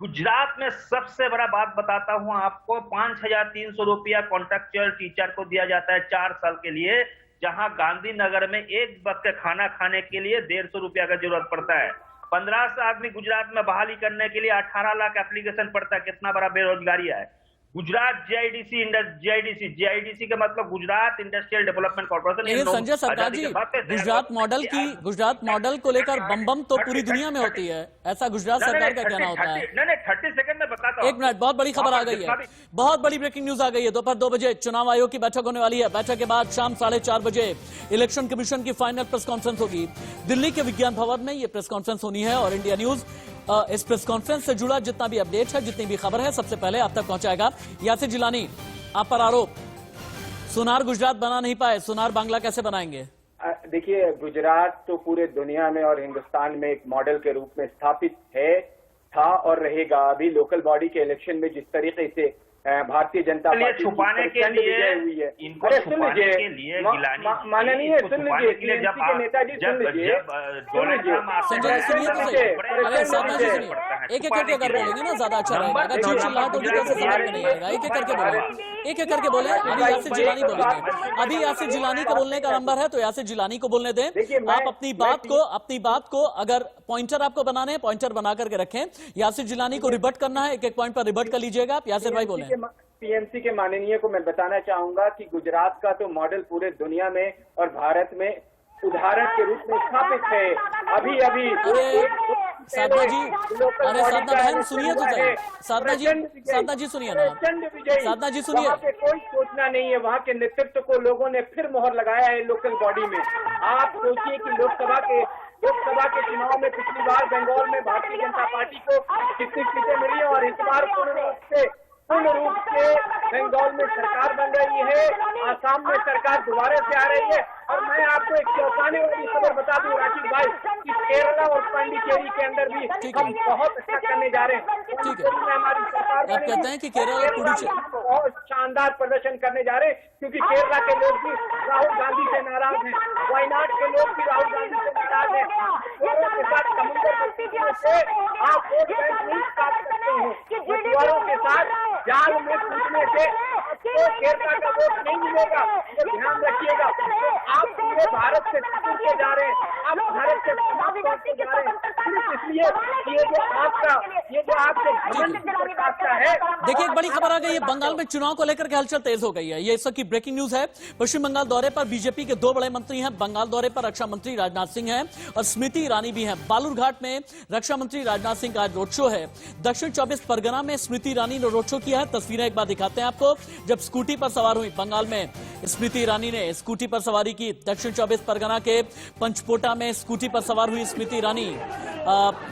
गुजरात में सबसे बड़ा बात बताता हूं आपको, 5300 रुपया कॉन्ट्रैक्चुअल टीचर को दिया जाता है 4 साल के लिए, जहां गांधीनगर में एक वक्त का खाना खाने के लिए 150 रुपया का जरूरत पड़ता है। 1500 आदमी गुजरात में बहाली करने के लिए 18 लाख एप्लीकेशन पड़ता है। कितना बड़ा बेरोजगारी है। गुजरात जीआईडीसी का मतलब Gujarat industrial development corporation. Sanjay सरकार जी, गुजरात मॉडल को लेकर बम तो पूरी दुनिया में होती है, ऐसा गुजरात सरकार का कहना होता है। नहीं, 30 सेकंड में बताता हूं। 1 मिनट, बहुत बड़ी खबर आ गई है, बहुत बड़ी ब्रेकिंग न्यूज आ गई है। दोपहर 2 बजे चुनाव आयोग की बैठक होने वाली है। बैठक के बाद शाम 4:30 बजे इलेक्शन कमीशन की फाइनल प्रेस कॉन्फ्रेंस होगी। दिल्ली के विज्ञान भवन में यह प्रेस कॉन्फ्रेंस होनी है और इंडिया न्यूज इस प्रेस कॉन्फ्रेंस से जुड़ा जितना भी अपडेट है, जितनी भी खबर है, सबसे पहले आप तक पहुंचाएगा यासिर जिलानी। आप पर आरोप, सोनार गुजरात बना नहीं पाए, सोनार बांग्ला कैसे बनाएंगे? देखिए, गुजरात तो पूरे दुनिया में और हिंदुस्तान में एक मॉडल के रूप में स्थापित है, था और रहेगा। अभी लोकल बॉडी के इलेक्शन में जिस तरीके से भारतीय जनता पार्टी छुपाने के लिए हुई है, इनको छुपाने के लिए माननीय सुन लीजिए, नेताजी सुन लीजिए, संजय सुनिए तो सही। अरे साधना जी सुनिए, एक करके अगर बोलेंगे ना ज्यादा अच्छा रहेगा। अगर चिल्लाहट होगी तो समझ में नहीं आएगा। एक करके बोले, एक करके बोले। अभी यासिर जिलानी बोलेंगे, अभी यासिर जिलानी का बोलने का नंबर है तो यासिर जिलानी को बोलने दें। आप अपनी बात को अगर पॉइंटर आपको बनाने हैं, पॉइंटर बना करके रखें। यासिर जिलानी को रिबट करना है, एक पॉइंट पर रिबट कर लीजिएगा आप। यासिर भाई बोले। पीएमसी के माननीय को मैं बताना चाहूंगा कि गुजरात का तो मॉडल पूरे दुनिया में और भारत में उदाहरण के रूप में स्थापित है। अभी साधना जी, अरे साधना बहन सुनिए तो सही। साधना जी सुनिए ना, साधना जी सुनिए। कोई सोचना नहीं है, वहाँ के नेतृत्व को लोगों ने फिर मोहर लगाया है लोकल बॉडी में। आप सोचिए कि लोकसभा के चुनाव में पिछली बार बंगाल में भारतीय जनता पार्टी को कितनी सीटें मिली और इस बार पूर्ण रूप से पूर्ण रूप से बंगाल में सरकार बन रही है, आसाम में सरकार दोबारा से आ रही है। और मैं आपको एक चौंकाने वाली खबर बता दूं राशिद भाई कि केरला और पांडिचेरी के अंदर भी हम बहुत अच्छा करने जा रहे हैं। पुडुचेरी में हमारी सरकार आप कहते हैं कि केरला और पुडुचेरी बहुत शानदार प्रदर्शन करने जा रहे हैं, क्योंकि केरला के लोग भी राहुल गांधी से नाराज हैं, वायनाड के लोग भी राहुल गांधी से नाराज हैं। मछुआरों के साथ समुद्र से आप वोट बैंक नहीं काट सकते हैं, मछुआरों के साथ जाल में कूदने से आपको केरला का वोट नहीं मिलेगा, तो ध्यान रखिएगा। आप पूरे भारत से टूट के जा रहे हैं, आप भारत से समाप्त होते जा रहे हैं, सिर्फ इसलिए ये जो आपके घमंड की प्रतापता है। देखिए, एक बड़ी खबर आ गई है, बंगाल में चुनाव को लेकर के हलचल तेज हो गई है। ये इस वक्त की ब्रेकिंग न्यूज है। पश्चिम बंगाल दौरे पर बीजेपी के 2 बड़े मंत्री हैं। बंगाल दौरे पर रक्षा मंत्री राजनाथ सिंह हैं और स्मृति ईरानी भी हैं। बालूरघाट में रक्षा मंत्री राजनाथ सिंह का आज रोड शो है। दक्षिण 24 परगना में स्मृति ईरानी ने रोड शो किया है। तस्वीरें एक बार दिखाते हैं आपको। जब स्कूटी पर सवार हुई बंगाल में स्मृति ईरानी ने स्कूटी पर सवारी की। दक्षिण 24 परगना के पंचपोटा में स्कूटी पर सवार हुई स्मृति ईरानी।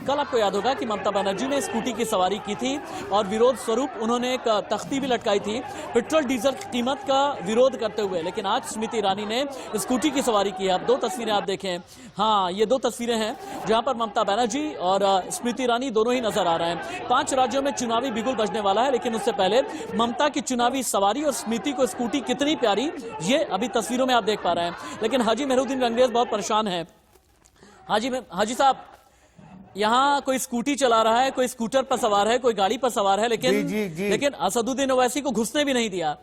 कल आपको याद होगा कि ममता बनर्जी ने स्कूटी की सवारी की थी और विरोध स्वरूप उन्होंने एक तख्ती भी लटकाई थी पेट्रोल डीजल की कीमत का विरोध करते हुए। लेकिन आज स्मृति ईरानी ने स्कूटी की सवारी की है। अब 2 तस्वीरें आप देखें। हाँ, ये 2 तस्वीरें हैं जहां पर ममता बनर्जी और स्मृति ईरानी दोनों ही नजर आ रहे हैं। 5 राज्यों में चुनावी बिगुल बजने वाला है, लेकिन उससे पहले ममता की चुनावी सवारी और स्मृति को स्कूटी कितनी प्यारी, ये अभी तस्वीरों में आप देख पा रहे हैं। लेकिन हाजी मेहरुद्दीन रंगरेज बहुत परेशान है। हाजी साहब, यहाँ कोई स्कूटी चला रहा है, कोई स्कूटर पर सवार है, कोई गाड़ी पर सवार है, लेकिन असदुद्दीन ओवैसी को घुसने भी नहीं दिया।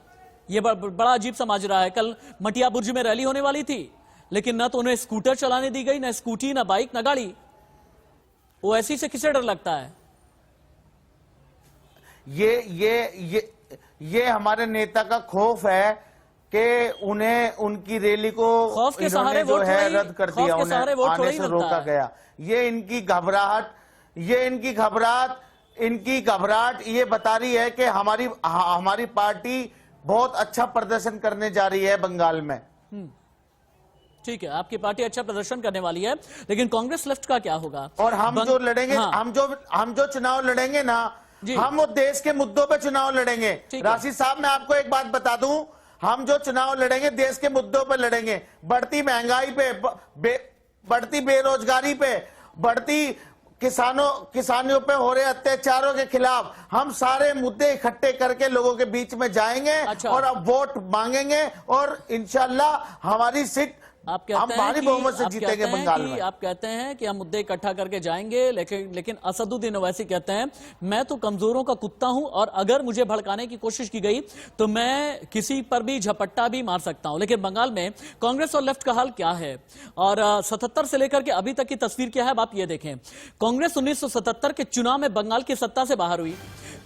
ये बड़ा अजीब सा माजरा है। कल मटिया बुर्ज में रैली होने वाली थी, लेकिन न तो उन्हें स्कूटर चलाने दी गई, न स्कूटी, न बाइक, न गाड़ी। ओवैसी से किसे डर लगता है? ये हमारे नेता का खौफ है कि उन्हें उनकी रैली को खौफ के सहारे वोट रद्द कर दिया, उन्हें आने से रोका गया। ये इनकी घबराहट ये बता रही है कि हमारी पार्टी बहुत अच्छा प्रदर्शन करने जा रही है बंगाल में। ठीक है, आपकी पार्टी अच्छा प्रदर्शन करने वाली है, लेकिन कांग्रेस लेफ्ट का क्या होगा? और हम जो लड़ेंगे, हम जो चुनाव लड़ेंगे ना, हम वो देश के मुद्दों पे चुनाव लड़ेंगे। राशिद साहब, मैं आपको एक बात बता दूं, हम जो चुनाव लड़ेंगे देश के मुद्दों पे लड़ेंगे। बढ़ती महंगाई पे, बढ़ती बेरोजगारी पे, बढ़ती किसानों पे हो रहे अत्याचारों के खिलाफ हम सारे मुद्दे इकट्ठे करके लोगों के बीच में जाएंगे। और अब वोट मांगेंगे और इंशाल्लाह हमारी सीट आप कहते भारी बहुमत से जीतेंगे बंगाल में। आप कहते हैं कि हम मुद्दे इकट्ठा करके जाएंगे, लेकिन असदुद्दीन ओवैसी कहते हैं मैं तो कमजोरों का कुत्ता हूं और अगर मुझे भड़काने की कोशिश की गई तो मैं किसी पर भी झपट्टा भी मार सकता हूं। लेकिन बंगाल में कांग्रेस और लेफ्ट का हाल क्या है और 77 से लेकर के अभी तक की तस्वीर क्या है, आप ये देखें। कांग्रेस 1977 के चुनाव में बंगाल की सत्ता से बाहर हुई।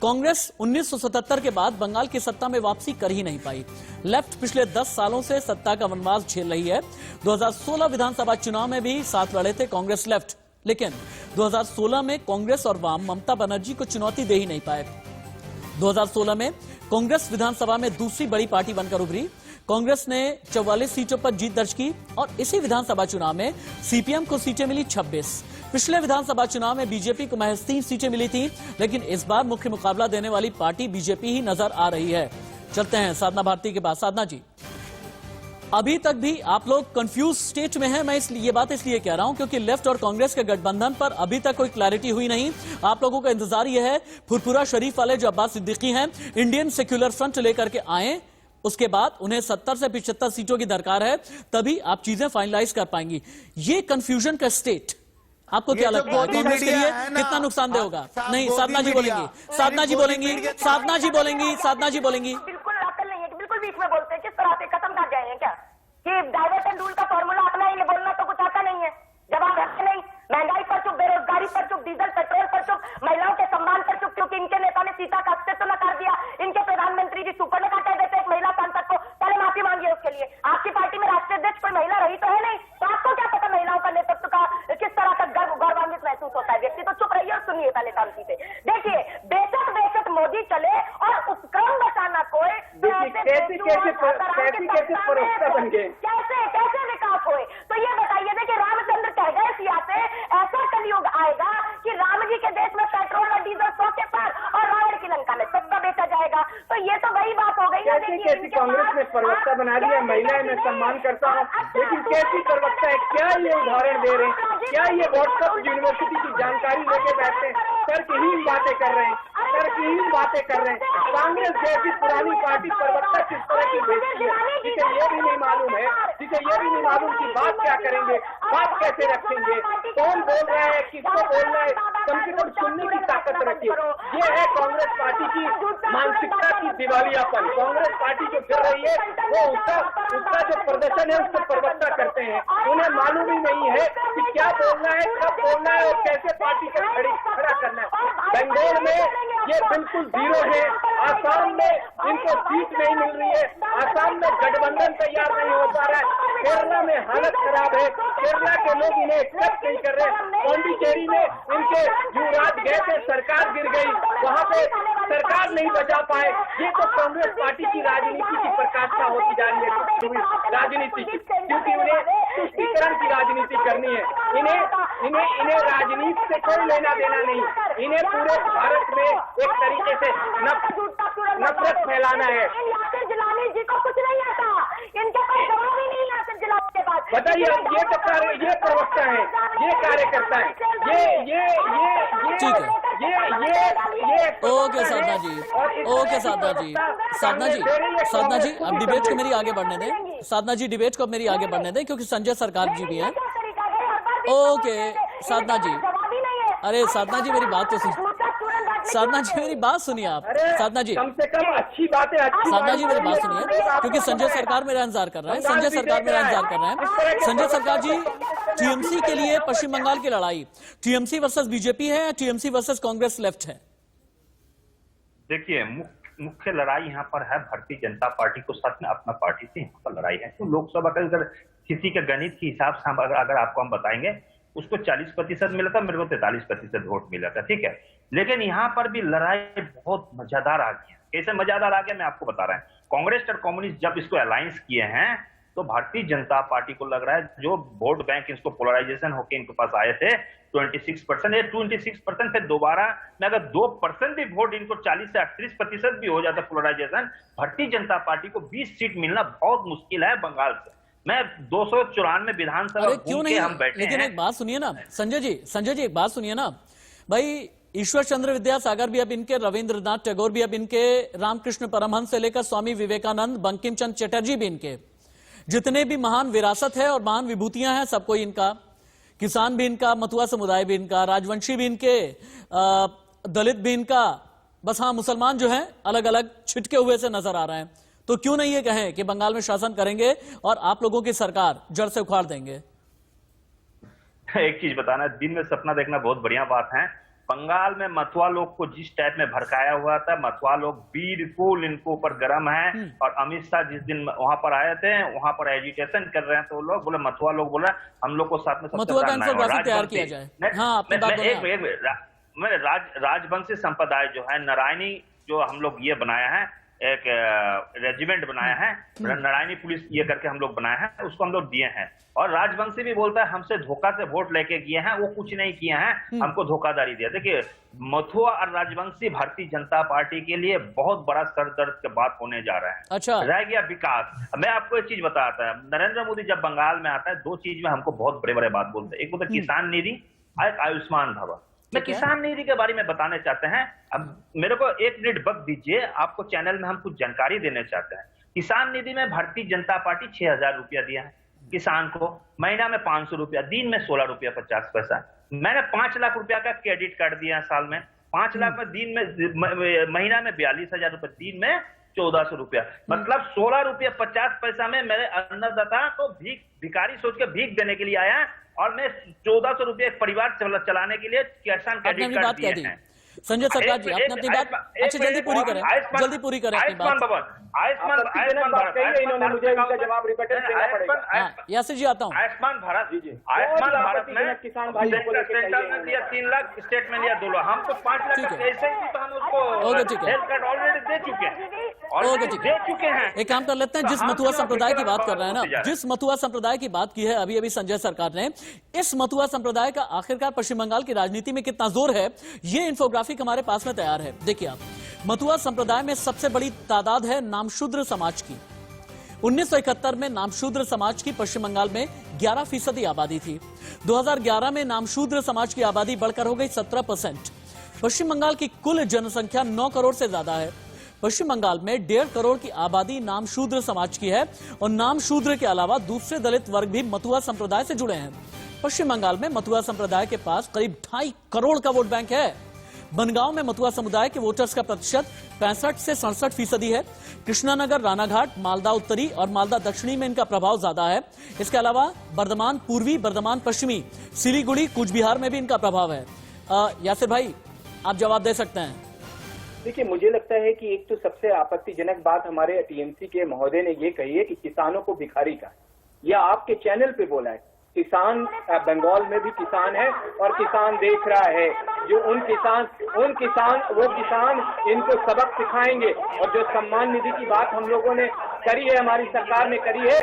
कांग्रेस 1977 के बाद बंगाल की सत्ता में वापसी कर ही नहीं पाई। लेफ्ट पिछले 10 सालों से सत्ता का वनवास झेल रही है। 2016 विधानसभा चुनाव में भी साथ लड़े थे कांग्रेस लेफ्ट, लेकिन 2016 में कांग्रेस और वाम ममता बनर्जी को चुनौती दे ही नहीं पाए। 2016 में कांग्रेस विधानसभा में दूसरी बड़ी पार्टी बनकर उभरी। कांग्रेस ने 44 सीटों पर जीत दर्ज की और इसी विधानसभा चुनाव में सीपीएम को सीटें मिली 26। पिछले विधानसभा चुनाव में बीजेपी को महज 3 सीटें मिली थी, लेकिन इस बार मुख्य मुकाबला देने वाली पार्टी बीजेपी ही नजर आ रही है। चलते हैं साधना भारती के पास। साधना जी, अभी तक भी आप लोग कंफ्यूज स्टेट में हैं। मैं ये बात इसलिए कह रहा हूं क्योंकि लेफ्ट और कांग्रेस के गठबंधन पर अभी तक कोई क्लैरिटी हुई नहीं। आप लोगों का इंतजार यह है फुरफुरा शरीफ वाले जो अब्बास सिद्दीकी हैं इंडियन सेक्युलर फ्रंट लेकर के आए, उसके बाद उन्हें 70 से 75 सीटों की दरकार है, तभी आप चीजें फाइनलाइज कर पाएंगी। ये कंफ्यूजन का स्टेट आपको क्या लगता है कांग्रेस के लिए कितना नुकसानदेह होगा? नहीं, साधना जी बोलेंगी, साधना जी बोलेंगी, साधना जी बोलेंगी, साधना जी बोलेंगी। बिल्कुल अकल नहीं है कि बिल्कुल बीच में बोलते हैं। किस तरह से खत्म कर जाए हैं क्या कि डाइवर्ट एंड रूल का फॉर्मूला अपना ये बोलना तो कुछ आता नहीं है। जवाब है नहीं। महंगाई पर चुप, बेरोजगारी पर चुप, डीजल पेट्रोल पर चुप, महिलाओं के सम्मान पर चुप, क्योंकि इनके नेता ने सीता का अस्तित्व न कर दिया। इनके प्रधानमंत्री जी सुपर्णखा कह देते एक महिला सांसद को, पहले माफी मांगिए उसके लिए। आपकी पार्टी में राष्ट्रीय अध्यक्ष कोई महिला रही तो है नहीं, तो आपको क्या पता महिलाओं का नेतृत्व का किस तरह का गौरवान्वित महसूस होता है। व्यक्ति तो चुप रहिए और सुनिए पहले शांति से। देखिए, बेशक मोदी चले और उस क्रम बचाना कोई कैसे विकास होए, तो ये बताइए। देखिए, रामचंद्र कह गए सिया से ऐसा कलयुग आएगा कि राम जी के देश में पेट्रोल और डीजल 100 के पर और रावण की लंका में सस्ता बेचा जाएगा। तो ये तो वही बात हो गई ना। कैसे कैसी कांग्रेस ने प्रवक्ता बना दिया, महिलाएं मैं सम्मान करता हूँ, लेकिन कैसी प्रवक्ता है, क्या ये उदाहरण दे रहे हैं, क्या ये व्हाट्सएप यूनिवर्सिटी की जानकारी लेके बैठते हैं, तर्कहीन बातें कर रहे हैं, तर्कहीन बातें कर रहे हैं। कांग्रेस जैसी पुरानी पार्टी प्रवक्ता किस तरह की भेजती है, जिसे ये भी नहीं मालूम है, जिसे ये भी नहीं मालूम कि बात क्या करेंगे, बात कैसे रखेंगे, कौन बोल रहा है, किसको बोल रहा है, कम से कम सुनने की ताकत रखिए। ये है कांग्रेस पार्टी की मानसिकता की दिवालियापन। कांग्रेस पार्टी जो कर रही है वो उसका जो प्रदर्शन है उसको प्रवक्ता करते हैं, उन्हें मालूम ही नहीं है कि क्या बोलना है, कब बोलना है और कैसे पार्टी को खड़ा करना है। बंगाल में ये बिल्कुल जीरो है, आसाम में इनको सीट नहीं मिल रही है, आसाम में गठबंधन तैयार नहीं हो पा रहा है, केरला में हालत खराब है, केरला के लोग इन्हें एक्सेप्ट नहीं कर रहे, पौंडीचेरी में इनके युवराज गए थे, सरकार गिर गई, वहां पे सरकार नहीं बचा पाए। ये तो कांग्रेस पार्टी की राजनीति की प्रकाशना होती जा रही है, राजनीति की, क्योंकि उन्हें तुष्टीकरण की राजनीति करनी है। इन्हें राजनीति से कोई लेना देना नहीं, इन्हें पूरे भारत में एक तरीके से नफरत फैलाना है। जिलानी जी को कुछ नहीं आता, इनके पास जवाब ही नहीं आता जिलाने के बाद। बताइए, ये प्रवक्ता है, ये कार्यकर्ता है, ओके साधना जी, ओके साधना जी, साधना जी अब डिबेट को मेरी आगे बढ़ने दें, साधना जी डिबेट को मेरी आगे बढ़ने दें, क्योंकि संजय सरकार जी भी हैं। ओके साधना जी, अरे साधना जी मेरी बात तो सुनिए, साधना जी मेरी बात सुनिए आप, साधना जी कम से कम अच्छी बातें, साधना जी मेरी बात सुनिए, क्योंकि संजय सरकार मेरा इंतजार कर रहा है, संजय सरकार मेरा इंतजार कर रहे हैं। संजय सरकार जी, टीएमसी के लिए पश्चिम बंगाल की लड़ाई टीएमसी वर्सेस बीजेपी है या टीएमसी वर्सेस कांग्रेस लेफ्ट है? देखिए, मुख्य लड़ाई यहाँ पर है भारतीय जनता पार्टी को साथ में अपना पार्टी से यहाँ पर लड़ाई है। तो लोकसभा का अगर किसी के गणित के हिसाब से अगर आपको हम बताएंगे, उसको 40% मिला था, मेरे को 43% वोट मिला था, ठीक है। लेकिन यहाँ पर भी लड़ाई बहुत मजेदार आ गई है। कैसे मजेदार आ गया मैं आपको बता रहा हूँ। कांग्रेस और कम्युनिस्ट जब इसको अलायंस किए हैं तो भारतीय जनता पार्टी को लग रहा है जो वोट बैंक इसको पोलराइजेशन होकर इनके पास आए थे 26%, ये 26% से दोबारा में अगर 2% भी वोट इनको 40 से 38% भी हो जाता पोलराइजेशन, भारतीय जनता पार्टी को 20 सीट मिलना बहुत मुश्किल है बंगाल से। मैं 294 विधानसभा क्यों नहीं, हम बैठे लेकिन एक बात सुनिए ना संजय जी एक बात सुनिए ना भाई, ईश्वर चंद्र विद्यासागर भी अब इनके, रविंद्रनाथ टैगोर भी अब इनके, रामकृष्ण परमहंस से लेकर स्वामी विवेकानंद, बंकिम चंद्र चटर्जी भी इनके, जितने भी महान विरासत है और महान विभूतियां हैं सबको इनका, किसान भी इनका, मथुआ समुदाय भी इनका, राजवंशी भी इनके, दलित भी इनका, बस हाँ मुसलमान जो हैं अलग अलग छिटके हुए से नजर आ रहे हैं। तो क्यों नहीं ये कहें कि बंगाल में शासन करेंगे और आप लोगों की सरकार जड़ से उखाड़ देंगे? एक चीज बताना, दिन में सपना देखना बहुत बढ़िया बात है। बंगाल में मथुआ लोग को जिस टाइप में भड़काया हुआ था, मथुआ लोग बिल्कुल इनको ऊपर गर्म है। और अमित शाह जिस दिन वहां पर आए थे, वहां पर एजिटेशन कर रहे हैं, तो वो लोग बोले, मथुआ लोग बोला हम लोग को साथ में तैयार किया जाए। हाँ, राजवंशी संप्रदाय जो है, नारायणी जो हम लोग ये बनाया है, एक रेजिमेंट बनाया है, नारायणी पुलिस ये करके हम लोग बनाया है, उसको हम लोग दिए हैं। और राजवंशी भी बोलता है हमसे धोखा से वोट लेके किए हैं, वो कुछ नहीं किए हैं, हमको धोखाधड़ी दिया। देखिए, मथुआ और राजवंशी भारतीय जनता पार्टी के लिए बहुत बड़ा सर दर्द की बात होने जा रहा है। अच्छा, रह गया विकास। मैं आपको एक चीज बताता है, नरेंद्र मोदी जब बंगाल में आता है, दो चीज में हमको बहुत बड़े बड़े बात बोलते हैं। एक बोलते किसान निधि, एक आयुष्मान भवन। मैं किसान निधि के बारे में बताने चाहते हैं, अब मेरे को 1 मिनट वक्त दीजिए, आपको चैनल में हम कुछ जानकारी देने चाहते हैं। किसान निधि में भारतीय जनता पार्टी 6,000 रुपया दिया है किसान को, महीना में 500 रुपया, दिन में 16 रुपया 50 पैसा। मैंने 5 लाख रुपया का क्रेडिट कार्ड दिया साल में, 5 लाख में दिन में, महीना में 42,000 रुपया, दिन में 1400 रुपया, मतलब 16 रुपया 50 पैसा में मेरे अन्नदाता को भिखारी सोच के भीख देने के लिए आया, और मैं 1400 रुपया एक परिवार चलाने के लिए किसान क्रेडिट कार्ड दिए हैं। संजय सरकार जी, आपने अपनी बात अच्छा जल्दी पूरी करें, जल्दी पूरी करें अपनी बात। आयुष्मान भारत, इन्होंने मुझे इनका जवाब रिपीटेड देना पड़ेगा। यासिर जी आता हूँ। आयुष्मान भारत में किसान भाई सेंट्रल में दिया 3 लाख, स्टेट में लिया 2 लाख, हमको 5 लाख ऐसे ही, तो हम उसको हेल्थ कार्ड ऑलरेडी दे चुके हैं। एक काम कर लेते हैं, जिस मथुआ संप्रदाय की बात कर रहे हैं ना, जिस मथुआ संप्रदाय की बात की है अभी अभी संजय सरकार ने, इस मथुआ संप्रदाय का आखिरकार पश्चिम बंगाल की राजनीति में कितना जोर है, ये इंफोग्राफिक ग्राफिक हमारे पास में तैयार है। देखिए आप, मथुआ संप्रदाय में सबसे बड़ी तादाद है नामशूद्र समाज की। 1971 में नामशूद्र समाज की पश्चिम बंगाल में 11% आबादी थी। 2011 में नामशूद्र समाज की आबादी बढ़कर हो गई 17%। पश्चिम बंगाल की कुल जनसंख्या 9 करोड़ से ज्यादा है। पश्चिम बंगाल में 1.5 करोड़ की आबादी नामशूद्र समाज की है और नामशूद्र के अलावा दूसरे दलित वर्ग भी मथुआ संप्रदाय से जुड़े हैं। पश्चिम बंगाल में मथुआ संप्रदाय के पास करीब 2.5 करोड़ का वोट बैंक है। बनगांव में मथुआ समुदाय के वोटर्स का प्रतिशत 65 से 67% है। कृष्णानगर, रानाघाट, मालदा उत्तरी और मालदा दक्षिणी में इनका प्रभाव ज्यादा है। इसके अलावा बर्धमान पूर्वी, बर्धमान पश्चिमी, सिलीगुड़ी, कूच बिहार में भी इनका प्रभाव है। यासिर भाई, आप जवाब दे सकते हैं। देखिए, मुझे लगता है कि एक तो सबसे आपत्तिजनक बात हमारे टीएमसी के महोदय ने ये कही है कि किसानों को भिखारी का, यह आपके चैनल पे बोला है। किसान बंगाल में भी किसान है और किसान देख रहा है। जो वो किसान इनको सबक सिखाएंगे। और जो सम्मान निधि की बात हम लोगों ने करी है, हमारी सरकार ने करी है,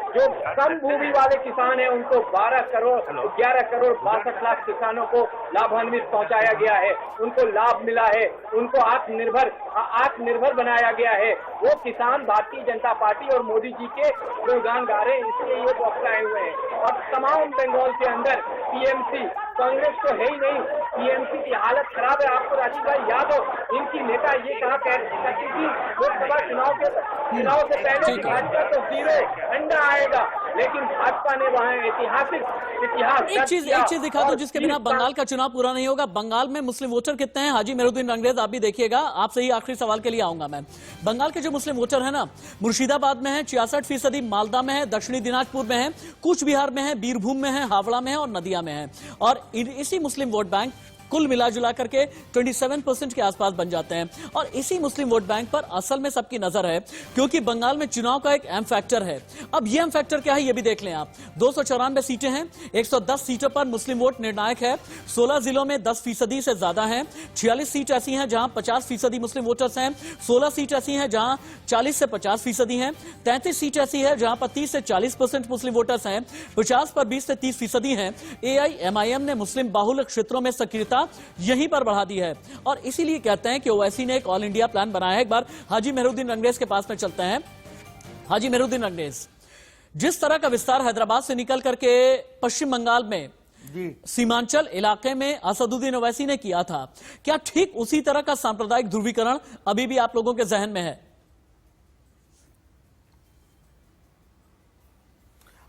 जो कम भूमि वाले किसान हैं उनको 11 करोड़ 62 लाख किसानों को लाभान्वित पहुंचाया गया है। उनको लाभ मिला है, उनको आत्मनिर्भर बनाया गया है। वो किसान भारतीय जनता पार्टी और मोदी जी के गुणगान गा रहे हैं, इसलिए ये बौखलाए हुए हैं। और तमाम बंगाल के अंदर टीएमसी, कांग्रेस तो है ही नहीं, टीएमसी की हालत खराब है। आपको राजीव भाई याद हो, इनकी नेता ये कहा करती थी लोकसभा चुनाव से पहले भाजपा तो 0 अंडा आएगा, लेकिन भाजपा ने वहां इतिहास एक चीज दिखा दो जिसके बिना बंगाल का चुनाव पूरा नहीं होगा। बंगाल में मुस्लिम वोटर कितने हैं? हाजी मेहरुद्दीन अंग्रेज, आप भी देखिएगा। आपसे ही आखिरी सवाल के लिए आऊंगा मैं। बंगाल के जो मुस्लिम वोटर है ना, मुर्शिदाबाद में है 66%, मालदा में है, दक्षिणी दिनाजपुर में है, कूच बिहार में है, बीरभूम में है, हावड़ा में है और नदिया में है। और इसी मुस्लिम वोट बैंक कुल मिला जुला करके 27% के आसपास बन जाते हैं। और इसी मुस्लिम वोट बैंक पर असल में सबकी नजर है, क्योंकि बंगाल में चुनाव का एक अहम फैक्टर है। अब यह अहम फैक्टर क्या है, ये भी देख लें आप। 294 सीटें हैं, 110 सीटों पर मुस्लिम वोट निर्णायक है। 16 जिलों में 10% से ज्यादा है। 46 सीट ऐसी हैं जहां 50% मुस्लिम वोटर्स हैं। 16 सीट ऐसी हैं जहां 40 से 50% हैं। 33 सीट ऐसी है जहां पर 30 से 40% मुस्लिम वोटर्स हैं। 50 पर 20 से 30% हैं। AIMIM ने मुस्लिम बाहुल्य क्षेत्रों में सक्रियता यहीं पर बढ़ा दी है और इसीलिए कहते हैं कि ओवैसी ने एक ऑल इंडिया प्लान बनाया है। एक बार हाजी मेहरुद्दीन अंग्रेज के पास में चलते हैं। हाजी मेहरुद्दीन अंग्रेज, जिस तरह का विस्तार हैदराबाद से निकल करके पश्चिम बंगाल में सीमांचल इलाके में असदुद्दीन ओवैसी ने किया था, क्या ठीक उसी तरह का सांप्रदायिक ध्रुवीकरण अभी भी आप लोगों के जहन में है?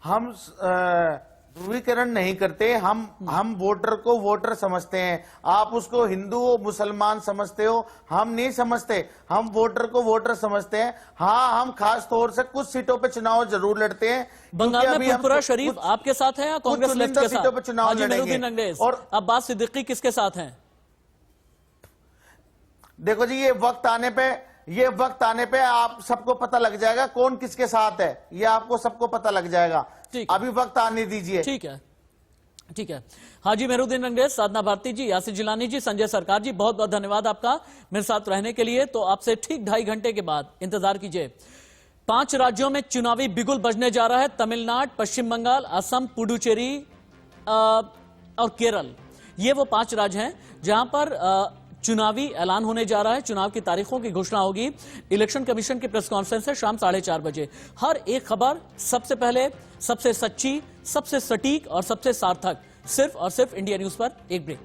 हम ध्रुवीकरण नहीं करते, हम वोटर को वोटर समझते हैं। आप उसको हिंदू मुसलमान समझते हो, हम नहीं समझते। हम वोटर को वोटर समझते हैं। हाँ, हम खास तौर से कुछ सीटों पे चुनाव जरूर लड़ते हैं। बंगाल में फुरफुरा शरीफ आपके साथ है या कांग्रेस लेफ्ट के सीटों पे चुनाव लड़ेंगे? और अब्बास सिद्दीकी किसके साथ हैं? देखो जी, ये वक्त आने पे आप सबको पता लग जाएगा कौन किसके साथ है। ये आपको सबको पता लग जाएगा। अभी वक्त आने दीजिए। ठीक है। हाजी मेहरुद्दीन अंग्रेज, साधना भारती जी, यासिर जिलानी जी, संजय सरकार जी, बहुत बहुत धन्यवाद आपका मेरे साथ रहने के लिए। तो आपसे ठीक 2.5 घंटे के बाद इंतजार कीजिए। 5 राज्यों में चुनावी बिगुल बजने जा रहा है। तमिलनाडु, पश्चिम बंगाल, असम, पुडुचेरी और केरल, ये वो 5 राज्य हैं जहां पर चुनावी ऐलान होने जा रहा है। चुनाव की तारीखों की घोषणा होगी। इलेक्शन कमीशन की प्रेस कॉन्फ्रेंस है शाम 4:30 बजे। हर एक खबर सबसे पहले, सबसे सच्ची, सबसे सटीक और सबसे सार्थक सिर्फ और सिर्फ इंडिया न्यूज पर। एक ब्रेक।